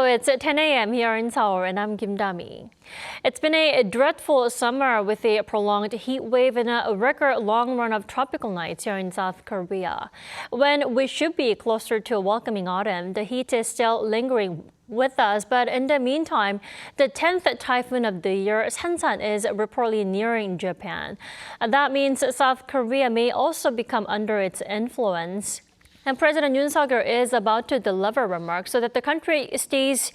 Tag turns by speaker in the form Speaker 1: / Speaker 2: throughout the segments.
Speaker 1: it's 10 a.m. here in Seoul, and I'm Kim Dami. It's been a dreadful summer with a prolonged heat wave and a record long run of tropical nights here in South Korea. When we should be closer to a welcoming autumn, the heat is still lingering with us, but in the meantime, the 10th typhoon of the year, Sansan, is reportedly nearing Japan. That means South Korea may also become under its influence. And President Yoon Suk-yeol is about to deliver remarks so that the country stays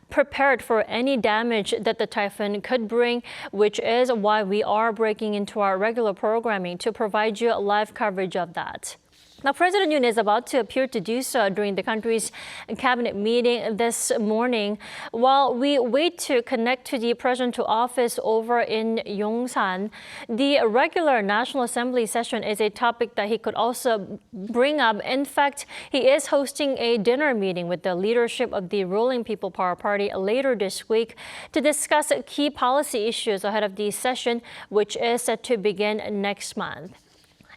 Speaker 1: prepared for any damage that the typhoon could bring, which is why we are breaking into our regular programming to provide you live coverage of that. Now, President Yoon is about to appear to do so during the country's cabinet meeting this morning. While we wait to connect to the president to office over in Yongsan, the regular National Assembly session is a topic that he could also bring up. In fact, he is hosting a dinner meeting with the leadership of the ruling People Power Party later this week to discuss key policy issues ahead of the session, which is set to begin next month.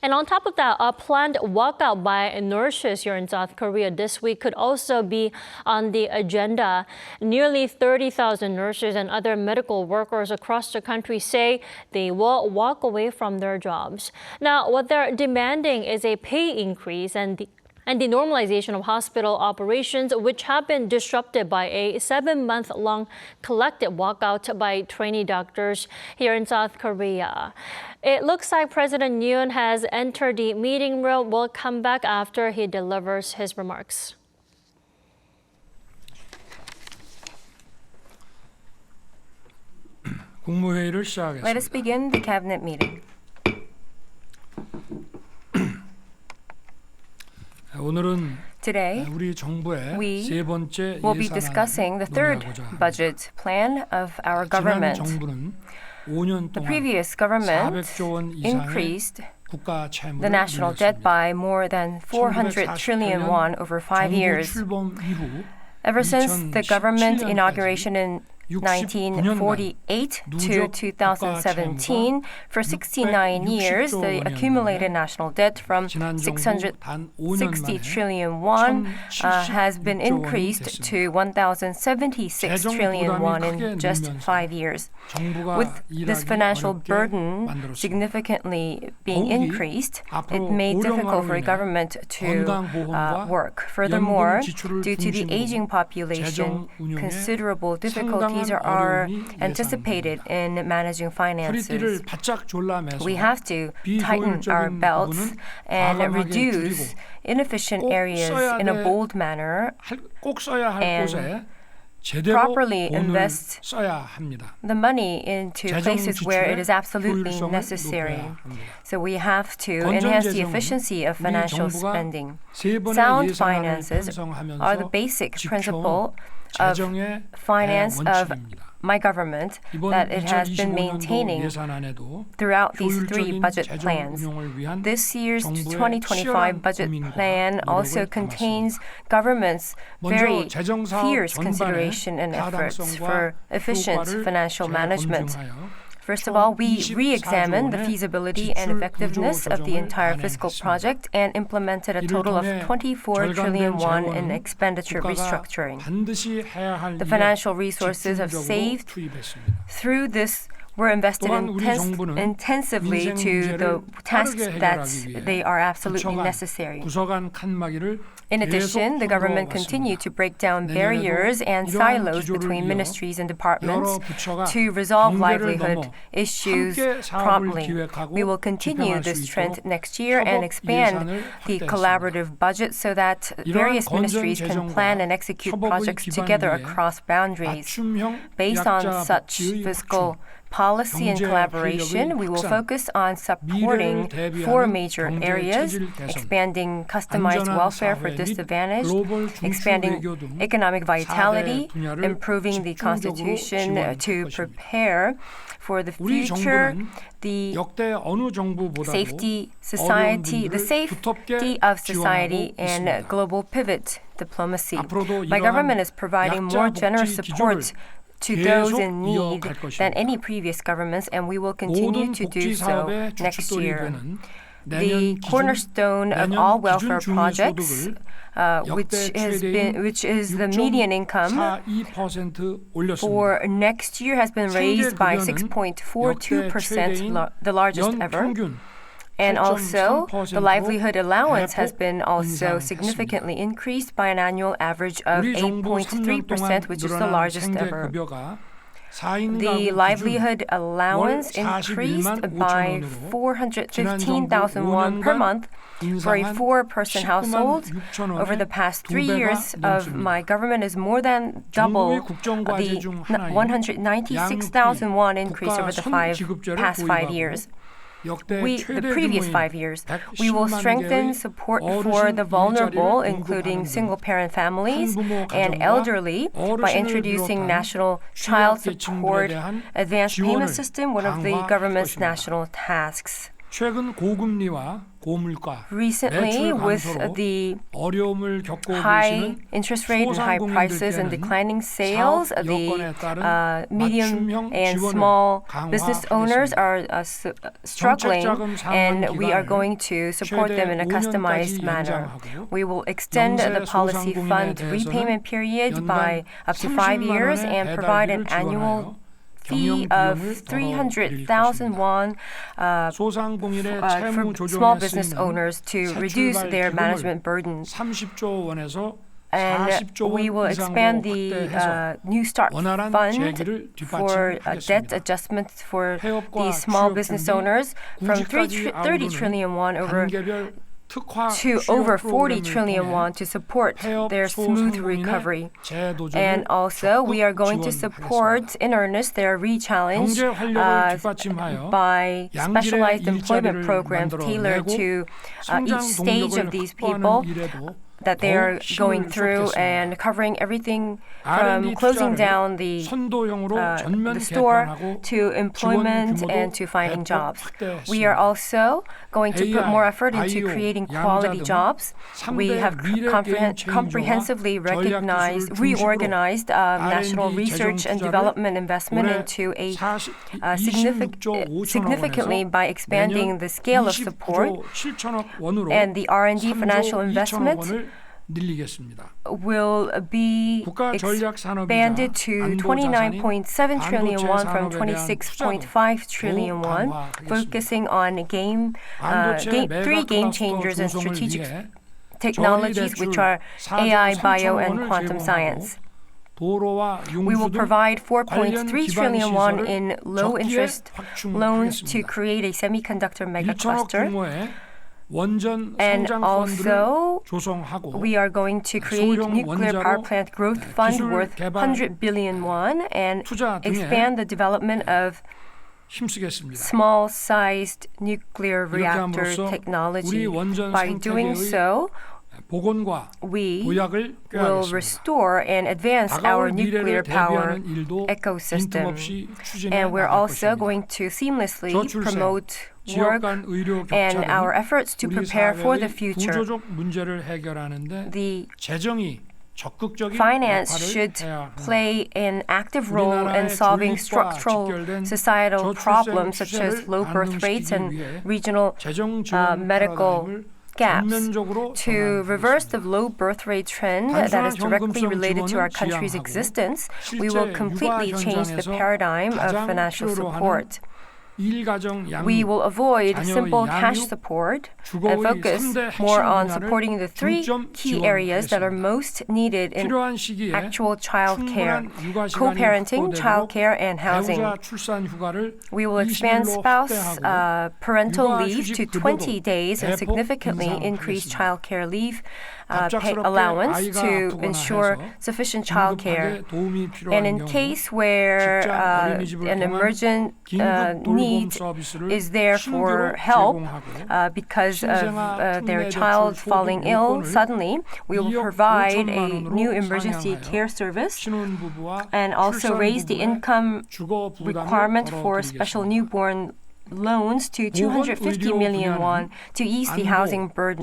Speaker 1: And on top of that, a planned walkout by nurses here in South Korea this week could also be on the agenda. Nearly 30,000 nurses and other medical workers across the country say they will walk away from their jobs. Now, what they're demanding is a pay increase and the normalization of hospital operations, which have been disrupted by a 7-month-long collective walkout by trainee doctors here in South Korea. It looks like President Yoon has entered the meeting room. We'll come back after he delivers his remarks.
Speaker 2: 국무회의를 시작하겠습니다.
Speaker 3: Let us begin the cabinet meeting.
Speaker 2: 오늘은
Speaker 3: Today,
Speaker 2: 우리 정부의
Speaker 3: we
Speaker 2: 세 번째
Speaker 3: will be discussing the third budget plan of our
Speaker 2: 지난
Speaker 3: government.
Speaker 2: 정부는 5년
Speaker 3: The
Speaker 2: 동안
Speaker 3: previous government
Speaker 2: 400조 원 이상의
Speaker 3: increased
Speaker 2: 국가 채무를
Speaker 3: the national debt
Speaker 2: 늘렸습니다.
Speaker 3: by more than 400 trillion won over 5 years.
Speaker 2: 출범 이후
Speaker 3: Ever since the government
Speaker 2: 2017
Speaker 3: inauguration in 1948 to 2017, for 69 years, the accumulated national debt from 660 trillion won has been increased to 1,076 trillion won in just 5 years. With this financial burden significantly being increased, it made difficult for the government to work. Furthermore, due to the aging population, considerable difficulties are anticipated in managing finances. We have to tighten our belts and reduce inefficient areas in a bold manner and properly invest the money into places where it is absolutely necessary. So we have to enhance the efficiency of financial spending. Sound finances are the basic principle of finance of my government that it has been maintaining throughout these three budget plans. This year's 2025 budget plan also contains government's very fierce consideration and efforts for efficient financial management. First of all, we re-examined the feasibility and effectiveness of the entire fiscal project and implemented a total of 24 trillion won in expenditure restructuring. The financial resources have saved through this were invested intensively to the tasks that they are absolutely necessary. In addition, the government continued to break down barriers and silos between ministries and departments to resolve livelihood issues promptly. We will continue this trend next year and expand the collaborative budget so that various ministries can plan and execute projects together across boundaries. Based on such fiscal policy and collaboration, we will focus on supporting 4 major areas: expanding customized welfare for disadvantaged, expanding economic vitality, improving the constitution to prepare for the future, the safety of society, and global pivot diplomacy. My government is providing more generous support to those in need than any previous governments, and we will continue to do so next year. the cornerstone of all welfare projects, which is the median income for next year has been raised by 6.42%, the largest ever. And also, the livelihood allowance has been also significantly increased by an annual average of 8.3%, which is the largest ever. The livelihood allowance increased by 415,000 won per month for a four-person household. Over the past 3 years of my government is more than double the 196,000 won increase over the past 5 years. The previous 5 years, we will strengthen support for the vulnerable, including single-parent families and elderly, by introducing National Child Support Advanced Payment System, one of the government's national tasks. Recently, with the high interest rate and high prices and declining sales, the medium and small business owners are struggling, and we are going to support them in a customized manner. We will extend the policy fund repayment period by up to 5 years and provide an annual fee of 300,000 won for small business owners to reduce their management burdens. And we will expand the New Start Fund for debt adjustments for the small business owners from 30 trillion won to over 40 trillion won to support their smooth recovery. And also, we are going to support in earnest their re-challenge by specialized employment programs tailored to each stage of these people that they are going through, and covering everything from closing down the store to employment and to finding jobs. We are also going to put more effort into creating quality jobs. We have comprehensively reorganized national research and development investment into a significantly by expanding the scale of support, and the R&D financial investment will be expanded to 29.7 trillion won from 26.5 trillion won, focusing on three game changers and strategic technologies, which are AI, bio, and quantum science. We will provide 4.3 trillion won in low-interest loans to create a semiconductor megacluster. And also, we are going to create nuclear power plant growth fund worth 100 billion won and expand the development of small-sized nuclear reactor technology. By doing so, we will restore and advance our nuclear power ecosystem. And we're also going to seamlessly promote work and our efforts to prepare for the future. The finance should play an active role in solving structural societal problems such as low birth rates and regional medical gaps. To reverse the low birth rate trend that is directly related to our country's existence, we will completely change the paradigm of financial support. We will avoid simple cash support and focus more on supporting the three key areas that are most needed in actual child care: co-parenting, child care, and housing. We will expand spouse parental leave to 20 days and significantly increase child care leave allowance to ensure sufficient child care. And in case where an emergent need is there for help because of their child falling ill suddenly, we will provide a new emergency care service and also raise the income requirement for special newborn loans to 250 million won to ease the housing burden.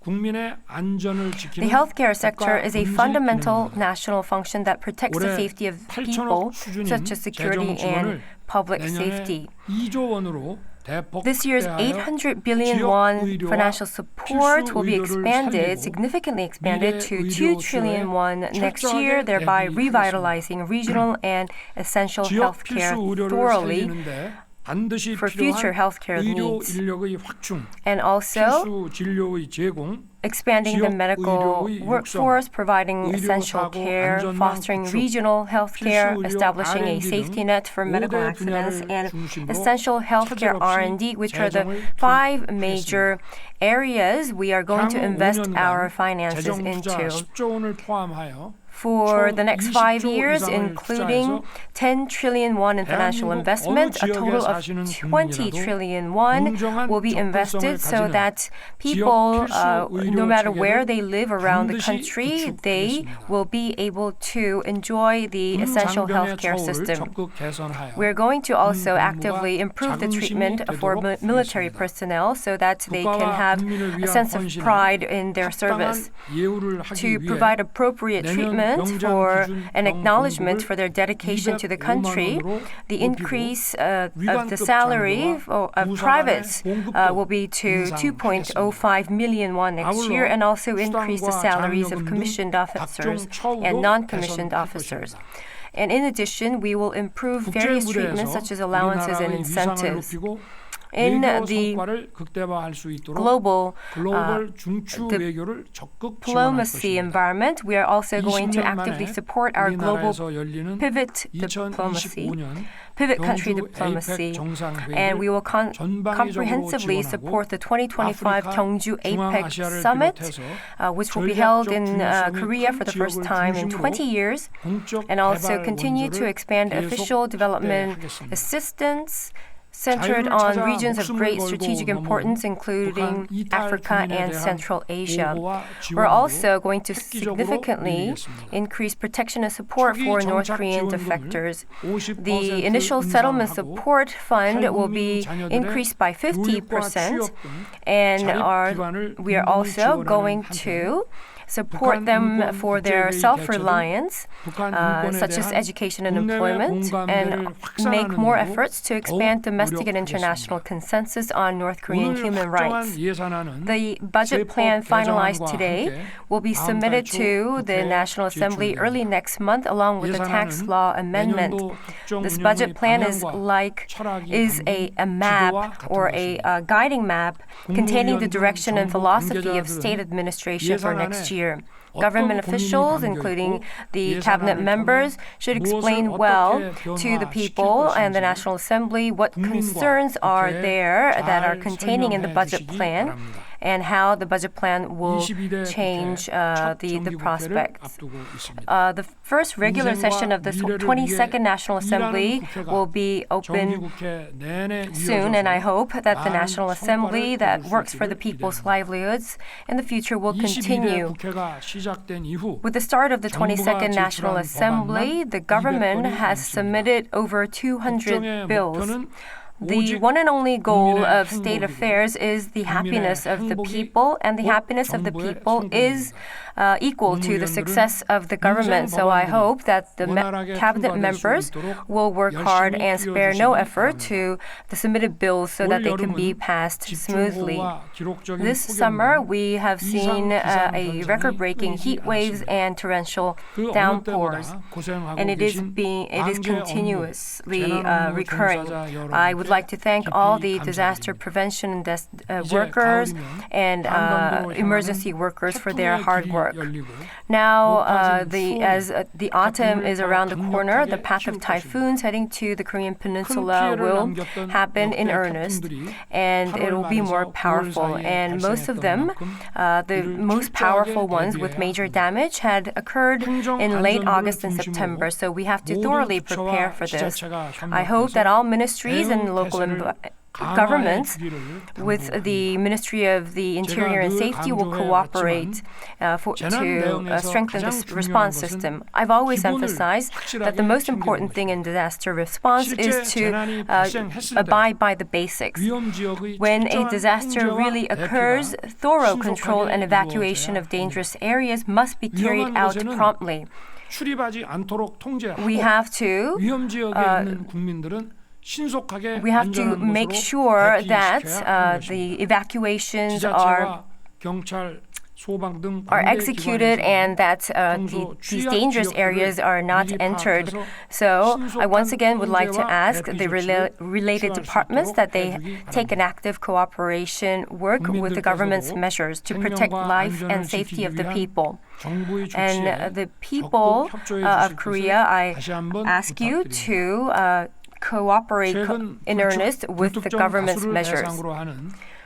Speaker 3: The healthcare sector is a fundamental national function that protects the safety of people, such as security and public safety. This year's 800 billion won financial support will be significantly expanded to 2 trillion won next year, thereby revitalizing regional and essential healthcare thoroughly for future healthcare needs. And also expanding the medical workforce, providing essential care, fostering regional healthcare, establishing a safety net for medical accidents, and essential healthcare R&D, which are the 5 major areas we are going to invest our finances into. For the next 5 years, including 10 trillion won in financial investment, a total of 20 trillion won will be invested so that people, no matter where they live around the country, they will be able to enjoy the essential healthcare system. We're going to also actively improve the treatment for military personnel so that they can have a sense of pride in their service. To provide appropriate treatment for an acknowledgement for their dedication to the country, the increase of the salary of privates will be to 2.05 million won next year, and also increase the salaries of commissioned officers and non-commissioned officers. And in addition, we will improve various treatments such as allowances and incentives. In the global diplomacy environment, we are also going to actively support our global pivot country diplomacy, and we will comprehensively support the 2025 Gyeongju APEC Summit, which will be held in Korea for the first time in 20 years, and also continue to expand official development assistance centered on regions of great strategic importance, including Africa and Central Asia. We're also going to significantly increase protection and support for North Korean defectors. The initial settlement support fund will be increased by 50%, and we are also going to support them for their self-reliance, such as education and employment, and make more efforts to expand domestic and international consensus on North Korean human rights. The budget plan finalized today will be submitted to the National Assembly early next month, along with the tax law amendment. This budget plan is a map or a guiding map containing the direction and philosophy of state administration for next year. Government officials, including the cabinet members, should explain well to the people and the National Assembly what concerns are there that are containing in the budget plan, and how the budget plan will change the prospects. The first regular session of the 22nd National Assembly will be open soon, and I hope that the National Assembly that works for the people's livelihoods in the future will continue. With the start of the 22nd National Assembly, the government has submitted over 200 bills. The one and only goal of state affairs is the happiness of the people, and the happiness of the people is equal to the success of the government. So I hope that the cabinet members will work hard and spare no effort to the submitted bills so that they can be passed smoothly. This summer, we have seen a record-breaking heat waves and torrential downpours, and it is continuously recurring. I would like to thank all the disaster prevention workers and emergency workers for their hard work. Now, as the autumn is around the corner, the path of typhoons heading to the Korean Peninsula will happen in earnest, and it will be more powerful. And most of them, the most powerful ones with major damage, had occurred in late August and September. So we have to thoroughly prepare for this. I hope that all ministries and local governments with the Ministry of the Interior and Safety will cooperate to strengthen this response system. I've always emphasized that the most important thing in disaster response is to abide by the basics. When a disaster really occurs, thorough control and evacuation of dangerous areas must be carried out promptly. We have to
Speaker 2: 신속하게
Speaker 3: We have to
Speaker 2: 안전한
Speaker 3: make
Speaker 2: 곳으로
Speaker 3: sure that
Speaker 2: 대피시켜야 하는
Speaker 3: the
Speaker 2: 것입니다.
Speaker 3: evacuations
Speaker 2: 지자체와 경찰, 소방 등
Speaker 3: are
Speaker 2: 관계
Speaker 3: executed
Speaker 2: 기관에서
Speaker 3: and that these dangerous areas are not entered. So I once again would like to ask the related departments that they take an active cooperation work with the government's measures to protect life and safety of the people. And the people of Korea, I ask you to cooperate in earnest with the government's measures.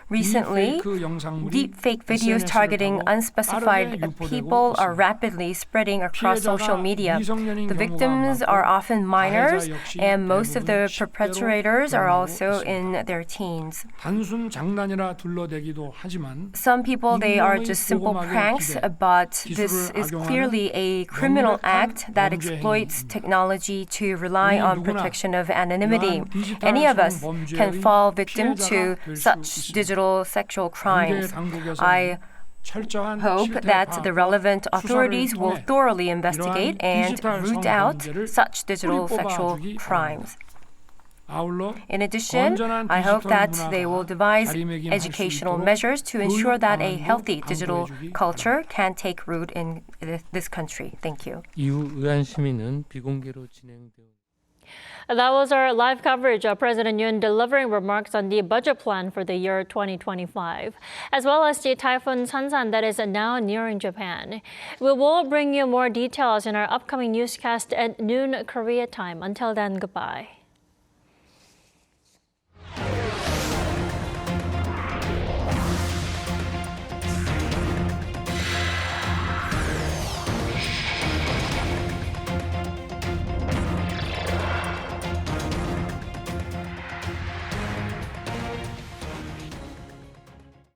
Speaker 3: Recently, deepfake videos targeting unspecified people are rapidly spreading across social media. The victims are often minors, and most of the perpetrators are also in their teens.
Speaker 2: 단순 장난이라 둘러대기도 하지만
Speaker 3: Some people, they are just simple pranks, but this is clearly a criminal act that exploits technology to rely on protection of anonymity. Any of us can fall victim to such digital sexual crimes. I hope that the relevant authorities will thoroughly investigate and root out such digital sexual crimes. In addition, I hope that they will devise educational measures to ensure that a healthy digital culture can take root in this country. Thank you.
Speaker 4: 이후 의안 심의는 비공개로 진행되어
Speaker 1: That was our live coverage of President Yoon delivering remarks on the budget plan for the year 2025, as well as the typhoon Sansan that is now nearing Japan. We will bring you more details in our upcoming newscast at noon Korea time. Until then, goodbye.